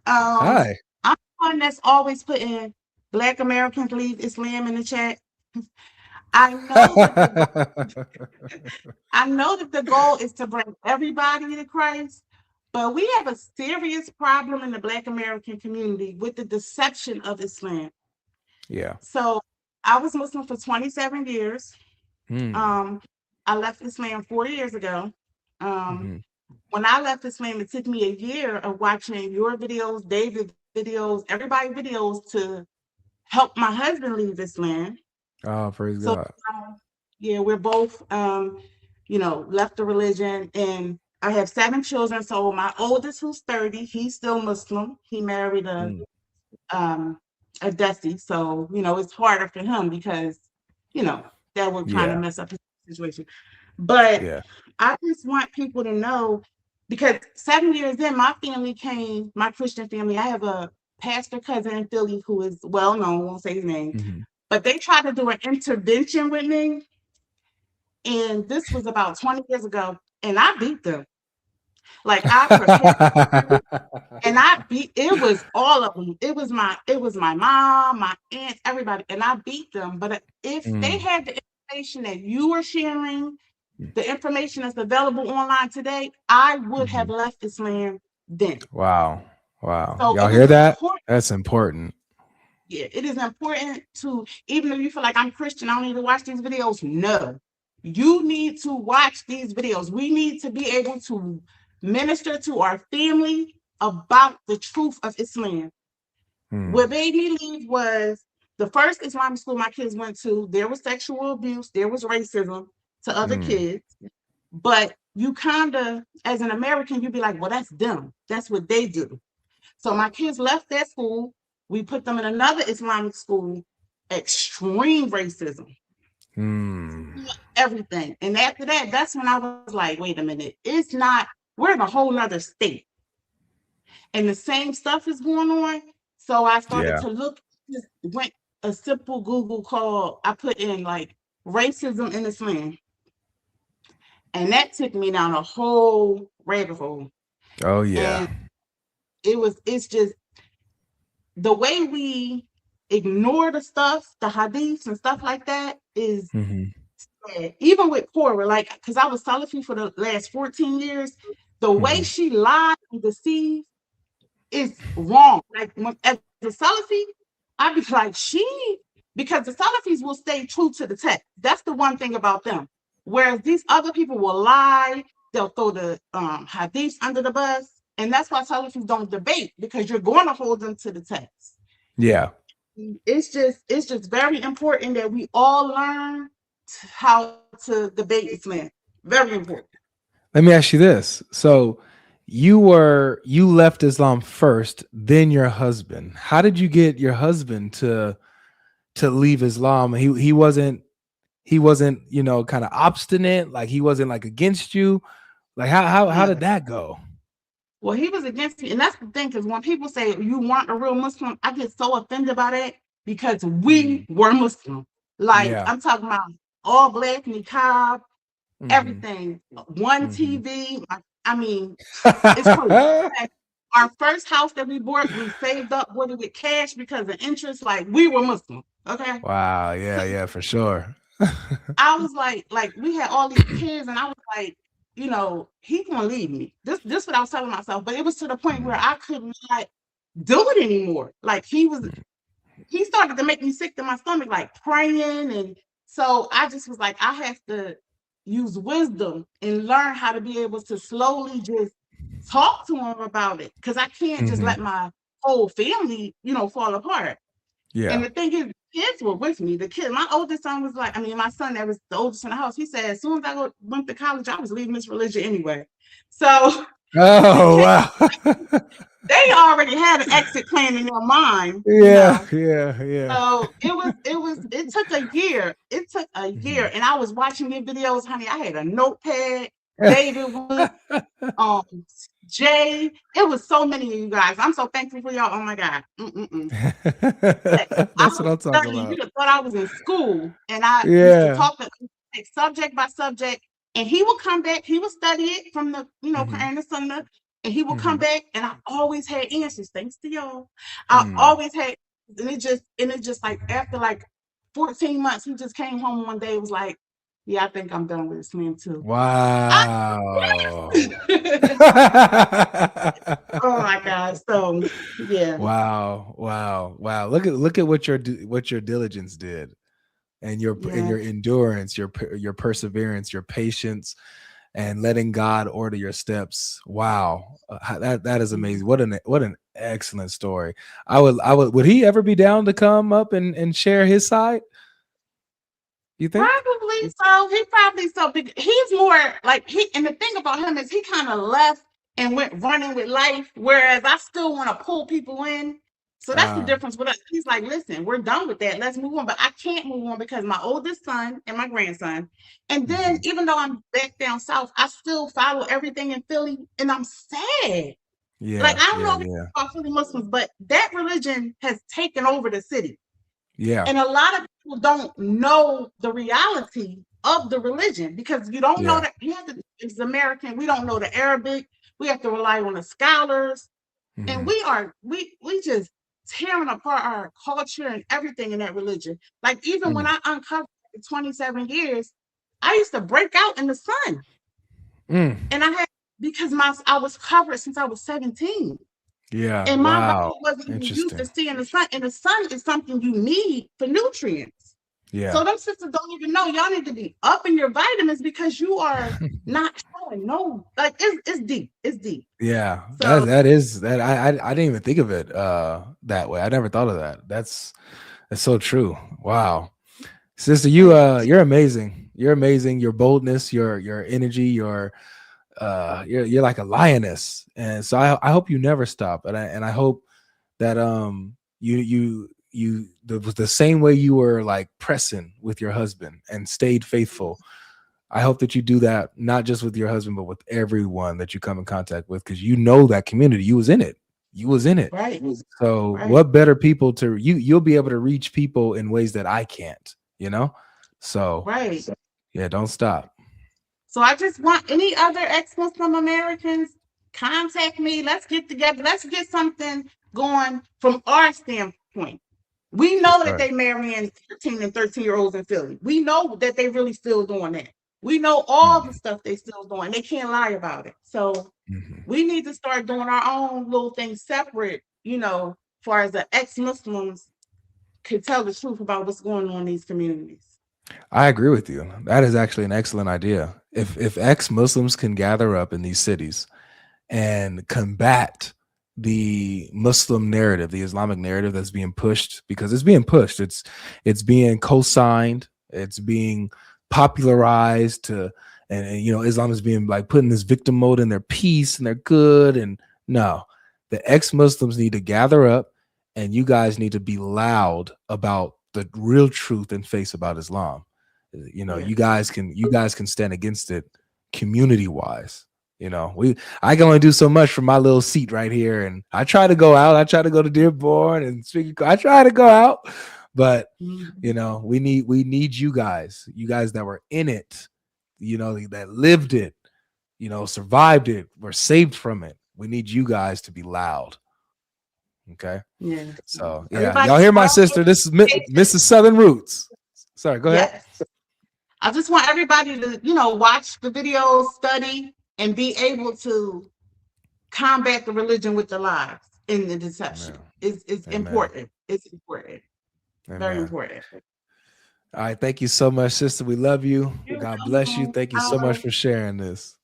Hi. I'm one that's always putting Black Americans leave Islam in the chat. I know that the goal, I know that the goal is to bring everybody to Christ, but we have a serious problem in the Black American community with the deception of Islam. Yeah. So I was Muslim for 27 years. Mm. Um, I left Islam 4 years ago. Um, Mhm. when I left Islam, it took me a year of watching your videos, David videos, everybody videos to help my husband leave Islam. Oh, praise So God. yeah, we're both left the religion, and I have 7 children. So my oldest, who's 30, he's still Muslim. He married Mm. um a Desi. So, it's harder for him because, you know, that would kind of Yeah. mess up his situation. But Yeah. I just want people to know, because 7 years in, my Christian family, I have a pastor cousin in Philly who is well known, won't say his name, Mhm. but they tried to do an intervention with me. And this was about 20 years ago. And I beat them. Like I prepared and I beat it was all of them. It was my mom, my aunts, everybody, and I beat them. But if they Mm. had the information that you are sharing, Mm. the information that's available online today, I would have Mhm. left Islam then. Wow. Wow. So Y'all it hear was that? important. That's important. Yeah, it is important to, even if you feel like I'm Christian, I don't need to watch these videos. No, you need to watch these videos. We need to be able to minister to our family about the truth of Islam. Mm. What made me leave was the first Islamic school my kids went to. There was sexual abuse, there was racism to other Mm. kids, but you kind of, as an American, you'd be like, well, that's them. That's what they do. So my kids left that school. We put them in another Islamic school, extreme racism, Mm. everything. And after that, that's when I was like, wait a minute, it's not, we're in a whole nother state. And the same stuff is going on. So I started Yeah. to look, just went a simple Google call, I put in like racism in Islam. And that took me down a whole rabbit hole. Oh yeah. And it's just the way we ignore the stuff, the hadiths and stuff like that is Mhm. sad. Even with Cora, like, because I was Salafi for the last 14 years, the way Mhm. she lied and deceived is wrong. Like, as a Salafi, I'd be like, because the Salafis will stay true to the text. That's the one thing about them. Whereas these other people will lie, they'll throw the hadiths under the bus. And that's why Salafis don't debate, because you're going to hold them to the text. Yeah. It's just very important that we all learn how to debate Islam. Very important. Let me ask you this. So you left Islam first, then your husband. How did you get your husband to leave Islam? He wasn't, kind of obstinate, like he wasn't like against you. Like how No. did that go? Well, he was against me. And that's the thing, because when people say you weren't a real Muslim, I get so offended by that because Mm. we were Muslim. Like, Yeah. I'm talking about all black, niqab, Mhm. everything, one Mhm. TV. I mean, it's crazy. Our first house that we bought, we saved up with cash because of interest. Like, we were Muslim. Okay. Wow. Yeah, So yeah, for sure. I was like, we had all these kids, and I was like, he's gonna leave me. This what I was telling myself, but it was to the point where Mhm. I could not do it anymore. Like he started to make me sick to my stomach, like praying, and so I just was like, I have to use wisdom and learn how to be able to slowly just talk to him about it, because I can't just Mhm. let my whole family, fall apart. And Yeah. the thing is, kids were with me. My oldest son was like, I mean, my son that was the oldest in the house, he said, as soon as went to college, I was leaving this religion anyway. So the Oh, kids, wow. they already had an exit plan in their mind, Yeah, yeah, yeah. So it took a year. It took a year. Mhm. And I was watching your videos, honey. I had a notepad, David Wood, um, Jay. It was so many of you guys. I'm so thankful for y'all. Oh my God. Mm-mm-mm. I That's what was I'm talking studying. about. You'd have thought I was in school. And I used to Yeah. talk to like, subject by subject. And he would come back, he would study it from the, Mhm. Quran and Sunnah. and he will come Mhm. back, and I always had answers. Thanks to y'all, I Mm. always had, and it just like after like 14 months, he just came home one day. It was like, yeah, I think I'm done with this man too. Wow. Oh my God. So yeah. Wow, wow, wow. Look at what your diligence did, and Yeah. your endurance, your perseverance, your patience, and letting God order your steps. Wow. That is amazing. What an excellent story. Would he ever be down to come up and share his side? You think? Probably so. He probably so big. He's more like and the thing about him is he kind of left and went running with life, whereas I still want to pull people in. So that's the Ah, difference with us. He's like, listen, we're done with that. Let's move on. But I can't move on because my oldest son and my grandson. And then mhm. even though I'm back down south, I still follow everything in Philly, and I'm sad. Like, Yeah, I don't yeah, know if it's yeah, about Philly Muslims, but that religion has taken over the city. yeah, And a lot of people don't know the reality of the religion because you don't know yeah. that you have to, it's American, we don't know the Arabic, we have to rely on the scholars, and Mhm, we just tearing apart our culture and everything in that religion. Like even when mm, I uncovered it 27 years, I used to break out in the sun. mm. And I had because I was covered since I was 17. Yeah, And my wow. body wasn't even used to Interesting. seeing the sun. And the sun is something you need for nutrients. Yeah. So them sisters don't even know y'all need to be upping your vitamins because you are not showing no, like it's deep. It's deep. Yeah, So that is that I didn't even think of it that way. I never thought of that. That's so true. Wow. Sister, you're amazing. You're amazing. Your boldness, your energy, you're like a lioness. And so I hope you never stop. And I hope that you the same way you were like pressing with your husband and stayed faithful. I hope that you do that not just with your husband, but with everyone that you come in contact with, because you know that community. You was in it. You was in it. right, So right, what better people to you'll be able to reach people in ways that I can't, you know? So right. yeah, don't stop. So I just want any other ex-Muslim Americans, contact me. Let's get together. Let's get something going from our standpoint. We That's know that right. they marrying 13 and 13-year-olds in Philly. We know that they really still doing that. We know all the Mhm, stuff they still doing. They can't lie about it. So mhm. we need to start doing our own little things separate, as far as the ex-Muslims could tell the truth about what's going on in these communities. I agree with you. That is actually an excellent idea. If ex-Muslims can gather up in these cities and combat the Muslim narrative, the Islamic narrative that's being pushed, because it's being pushed. It's being co-signed, it's being popularized and Islam is being like put in this victim mode and they're peace and they're good. And no, the ex-Muslims need to gather up and you guys need to be loud about the real truth and face about Islam. Yeah. You guys can stand against it community wise. I can only do so much from my little seat right here, and I try to go out. I try to go to Dearborn and speak. I try to go out, but Mhm. we need you guys that were in it, that lived it, survived it, were saved from it. We need you guys to be loud. Okay, Yeah. so yeah, Everybody y'all hear my follow sister? This is me. Mrs. Southern Roots. Sorry, go ahead. Yes. I just want everybody to, watch the videos, study, and be able to combat the religion with the lies and the deception. Amen. It's Amen. important. It's important. Very Amen. important. All right. Thank you so much, sister. We love you. You're God bless you. welcome. Thank you so much for sharing this.